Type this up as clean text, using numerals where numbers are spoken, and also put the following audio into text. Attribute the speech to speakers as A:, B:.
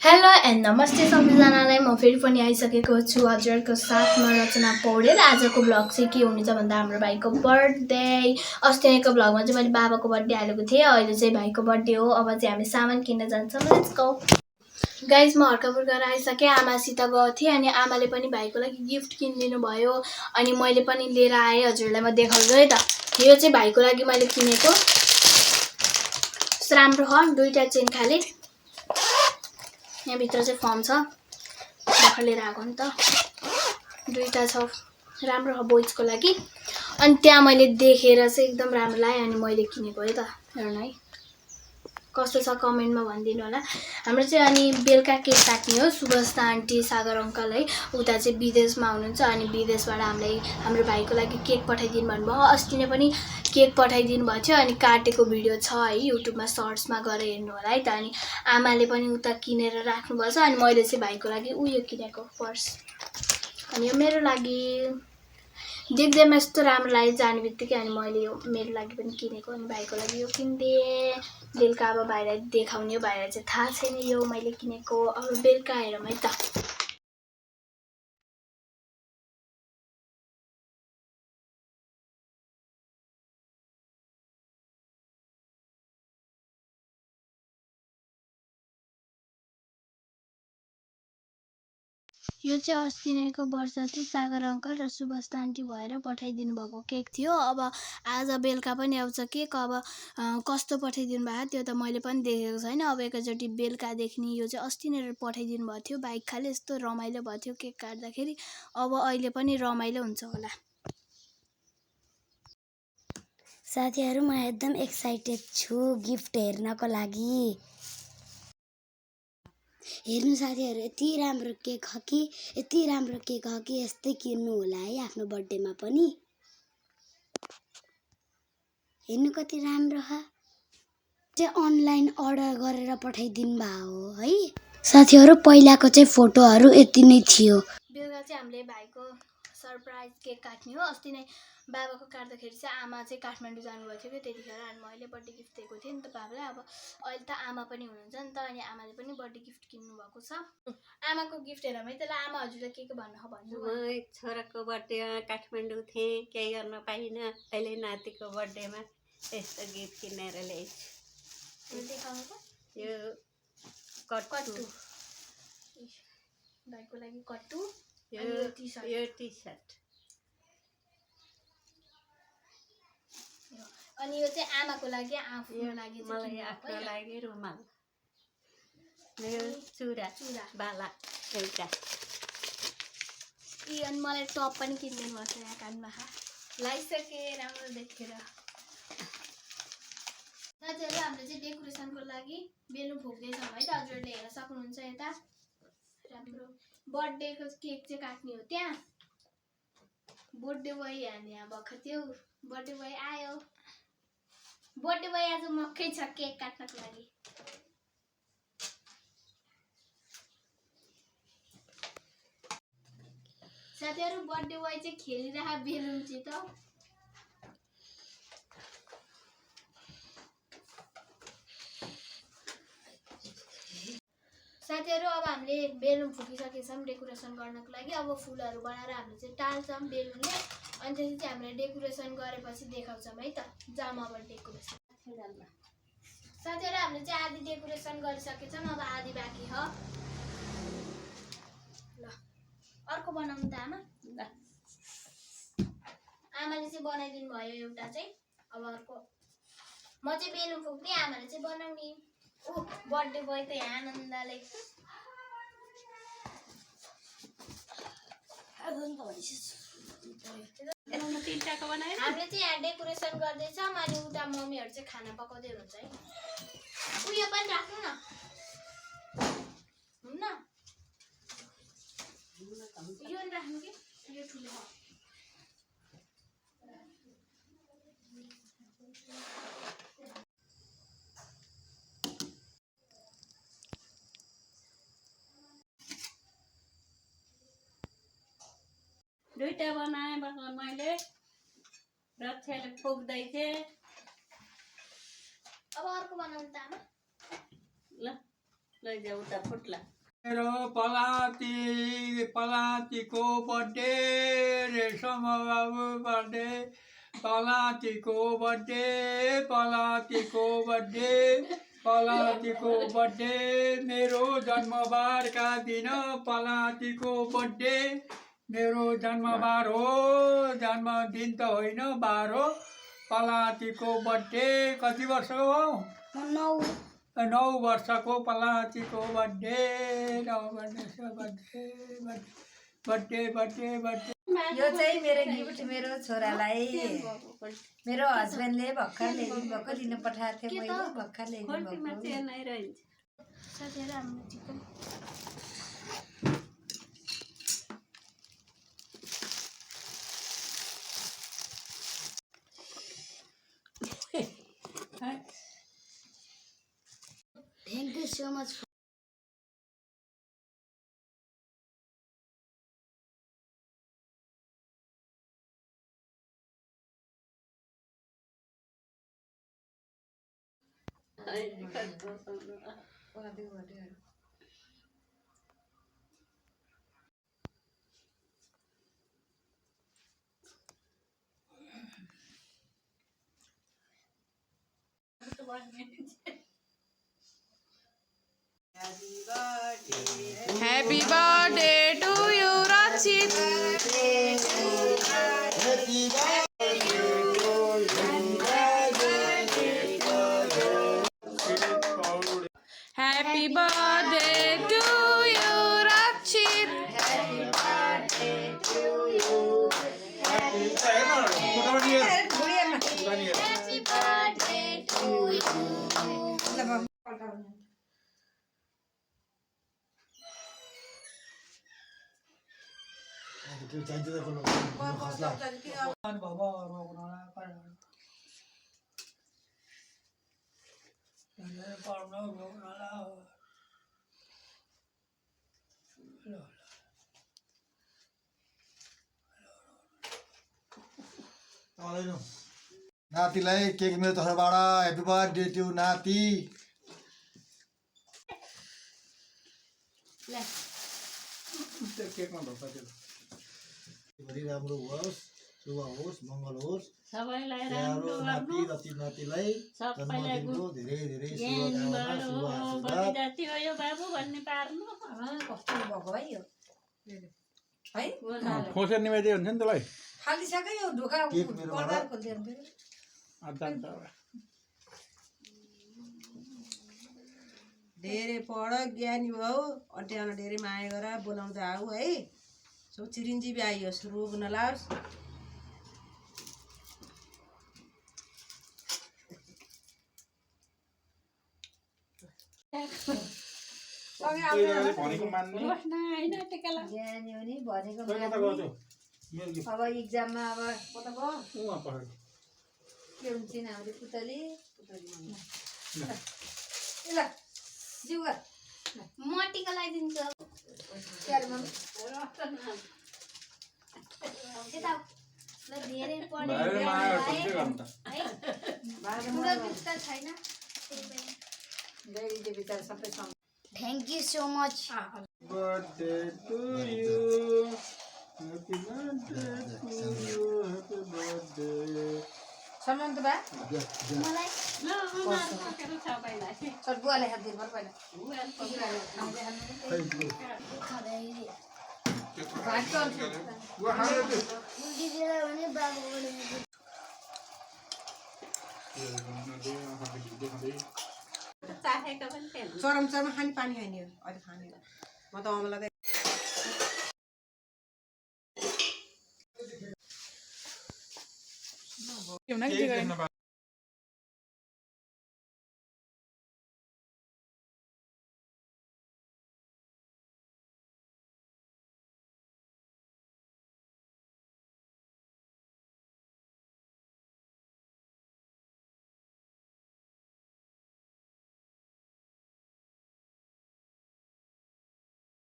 A: Hello and नमस्ते सबैजनालाई म फेरि पनि आइसकेको छु हजुरको साथमा रचना पौडेल। आजको ब्लग चाहिँ के हुनेछ भन्दा हाम्रो भाइको बर्थडे। अस्तिको ब्लगमा चाहिँ मैले बाबाको बर्थडे हालेको थिएँ, अहिले चाहिँ भाइको बर्थडे हो। अब चाहिँ हामी सामान किन्न जान्छौँ। Let's go guys. म हर्कापुर गएर आइसकेँ, आमासित गएको थिएँ अनि आमाले पनि भाइको लागि गिफ्ट किनिदिनु भयो अनि मैले पनि लिएर आएँ। हजुरलाई म देखाउँछु है त। यो चाहिँ भाइको लागि मैले किनेको राम्रो हो, दुईटा चेन खाले। यहाँभित्र चाहिँ फर्म छ, भर्खर लिएर आएको नि त, दुईटा छ, राम्रो हो बोइजको लागि। अनि त्यहाँ मैले देखेर चाहिँ एकदम राम्रो लाग्यो अनि मैले किनेको है त। हेर्नु है कस्तो छ कमेन्टमा भनिदिनु होला। हाम्रो चाहिँ अनि बेलुका केक काट्ने हो, सुभाषता आन्टी सागर अङ्कल है, उता चाहिँ विदेशमा हुनुहुन्छ अनि विदेशबाट हामीलाई हाम्रो भाइको लागि केक पठाइदिनु भन्नुभयो। अस्ति नै पनि केक पठाइदिनु भएको थियो अनि काटेको भिडियो छ है, युट्युबमा सर्ट्समा गएर हेर्नु होला है त। अनि आमाले पनि उता किनेर राख्नुपर्छ अनि मैले चाहिँ भाइको लागि उयो किनेको पर्स अनि यो मेरो लागि देख्दैमा यस्तो राम्रो लाग्यो जाने बित्तिकै अनि मैले यो मेरो लागि पनि किनेको अनि भाइको लागि यो किनिदिएँ। बेलुका अब भाइलाई देखाउने हो, भाइलाई चाहिँ थाहा छैन यो मैले किनेको। अब बेलुका हेरौँ है त। यो चाहिँ अस्ति नैको वर्ष चाहिँ सागर अङ्कल र सुभाषता आन्टी भएर पठाइदिनु भएको केक थियो। अब आज बेलुका पनि आउँछ केक। अब कस्तो पठाइदिनु भएको त्यो त मैले पनि देखेको छैन। अब एकैचोटि बेलुका देख्ने। यो चाहिँ अस्ति नै पठाइदिनु भएको थियो, बाइक खाले यस्तो रमाइलो भएको थियो केक काट्दाखेरि। अब अहिले पनि रमाइलो हुन्छ होला।
B: साथीहरू म एकदम एक्साइटेड छु गिफ्ट हेर्नको लागि। हेर्नु साथीहरू, यति राम्रो केक हो कि यस्तै किन्नु होला है आफ्नो बर्थडेमा पनि। हेर्नु कति राम्रो हो। चाहिँ अनलाइन अर्डर गरेर पठाइदिनु भयो है साथीहरू। पहिलाको चाहिँ फोटोहरू यति नै थियो।
A: बेलुका चाहिँ हामीले भाइको सरप्राइज केक काट्ने हो। अस्ति नै बाबाको काट्दाखेरि चाहिँ आमा चाहिँ काठमाडौँ जानुभएको थियो कि त्यतिखेर अनि मैले बर्थडे गिफ्ट दिएको थिएँ नि त बाबालाई। अब अहिले त आमा पनि हुनुहुन्छ नि त अनि आमाले पनि बर्थडे गिफ्ट किन्नु भएको छ। आमाको गिफ्ट हेरौँ है त्यसलाई। आमा हजुरलाई के भन्नु भन्नु।
C: म छोराको बर्थडेमा काठमाडौँ थिएँ, केही गर्न पाइनँ। अहिले नातिको बर्थडेमा यस्तो गिफ्ट किनेर ल्याइछु।
A: देखाउनु त
C: यो
A: कट्टु भाइको लागि कट्टु,
C: यो टी सर्ट
A: अनि यो चाहिँ आमाको लागि, आफ्नो लागि
C: मलाई आफ्नो लागि रुमाल, यो चुरा बाला एउटा।
A: अनि मलाई टप पनि किनिदिनु भएको छ यहाँ कानमा लगाइसकेँ राम्रो देखेर। साथीहरू हामीले चाहिँ डेकोरेसनको लागि बेलुन फुक्दैछौँ है त। हजुरले हेर्न सक्नुहुन्छ यता राम्रो बर्थडेको केक चाहिँ काट्ने हो। त्यहाँ बर्थडे बोय हाने भर्खर त्यो बर्थडे बोय आयो। बर्थडे बोय आज मक्कै छ केक काट्नको लागि। साथीहरू बर्थडे बोय चाहिँ खेलिरहेको बेलुनसित। साथीहरू अब हामीले बेलुन फुकिसकेछौँ डेकोरेसन गर्नको लागि। अब फुलहरू बनाएर हामीले चाहिँ टाल्छौँ बेलुनले अनि त्यसपछि चाहिँ हामीले डेकोरेसन गरेपछि देखाउँछौँ है त। जाम अब डेकोरेसन। साथीहरू हामीले चाहिँ आधी डेकोरेसन गरिसकेछौँ, अब आधी बाँकी हो। ल अर्को बनाउनु त आमा। आमाले चाहिँ बनाइदिनु भयो एउटा चाहिँ। अब अर्को म चाहिँ बेलुन फुक्ने, आमाले चाहिँ बनाउने। बर्थडे बोय त यहाँ आनन्दले हामीले चाहिँ यहाँ डेकोरेसन गर्दैछौँ अनि उता मम्मीहरू चाहिँ खाना पकाउँदै हुनुहुन्छ है। उयो पनि राख्नु न, हुन्न यो राख्नु कि यो ठुलो हो।
C: दुईटा बनाएँ मैले, रक्षाले फुक्दै थिएँ।
A: अब अर्को बनाउनु त आमा।
C: ल लैजाऊ उता फुट्ला
D: मेरो पलातीको बर्थडे रेशम बाबु बर्थडे पलातीको बर्थडे मेरो जन्मबारका दिन पलातीको बर्थडे मेरो जन्मबार हो जन्मदिन त होइन बार हो पलातीको बर्थडे कति वर्षको हो 9 वर्षको पलातीको बर्थडे बर्थडे
E: यो चाहिँ मेरो गिफ्ट मेरो छोरालाई मेरो हस्बेन्डले भर्खर ल्याइदिनु भएको दिन पठाएको थियो मैले भर्खर ल्याइदिनु
C: खोल्टीमा
E: भएको
C: चाहिँ नै रहन्छ
A: साथीहरू हाम्रो chicken
B: Thank you so much.
F: Happy birthday to you, Rachit. Happy birthday to you, Rachit.
G: नातिलाई केक मेरो तर्फबाट ह्याप्पी बर्थडे टु नाति भरि राम्रो होस् शुभ होस् मङ्गल होस्
C: सबैलाई
G: प्यारो
C: राम्रो
G: नाति
C: गर्नु
G: रति नातिलाई
C: सबैलाई
G: जन्मदिनको धेरै धेरै
C: ज्ञान
G: शुभकामना शुभ
C: बढोस्,
G: आशीर्वाद
C: कति जाति हो यो बाबु भन्ने पार्नु
E: कस्तो भएको है यो है
D: खोसेर निवेदी हुन्छ नि त्यसलाई
E: खालिसक्यो यो ढोका
G: केक मेरोबाट।
E: कलर खोलिदिनु फेरि धेरै पढ ज्ञानी भाउ अन्ट्याउन धेरै माया गर बोलाउँदा आऊ है सब चिरञ्जीवी आइयोस् रोग नलाओस्
D: भनेको मान्ने
C: होइन टिका लाउ।
E: ज्ञानी हो नि भनेको मान्ने। अब इक्जाममा अब कता गयो के हुन्छ नि हाम्रो पुतली ल जिउ गर
A: म टिका लगाइदिन्छु
E: क्यारमा
A: यता ल धेरै पढ्यो
D: भाइले माया गर्छ, के गर्नु त?
A: है ठुलो गिफ्ट त छैन त्यही पनि
E: गैरीले बिचारा सबै सम
B: Thank you so much.
D: Birthday to you happy birthday to you happy birthday
E: सम्मान त बा
A: मलाई
C: ल उनीहरू पकेर सबैलाई
E: चल बुवाले हात दिनु पर्यो पहिला
C: बुवा पकाएर
B: खाँदाखेरि
E: भात चल्छ
B: दिदीलाई भने बाबुले
C: चाहेको पनि थिएन
E: चरम चरम खाने पानी खाने हो अहिले खाने हो म त अमला
F: के हुन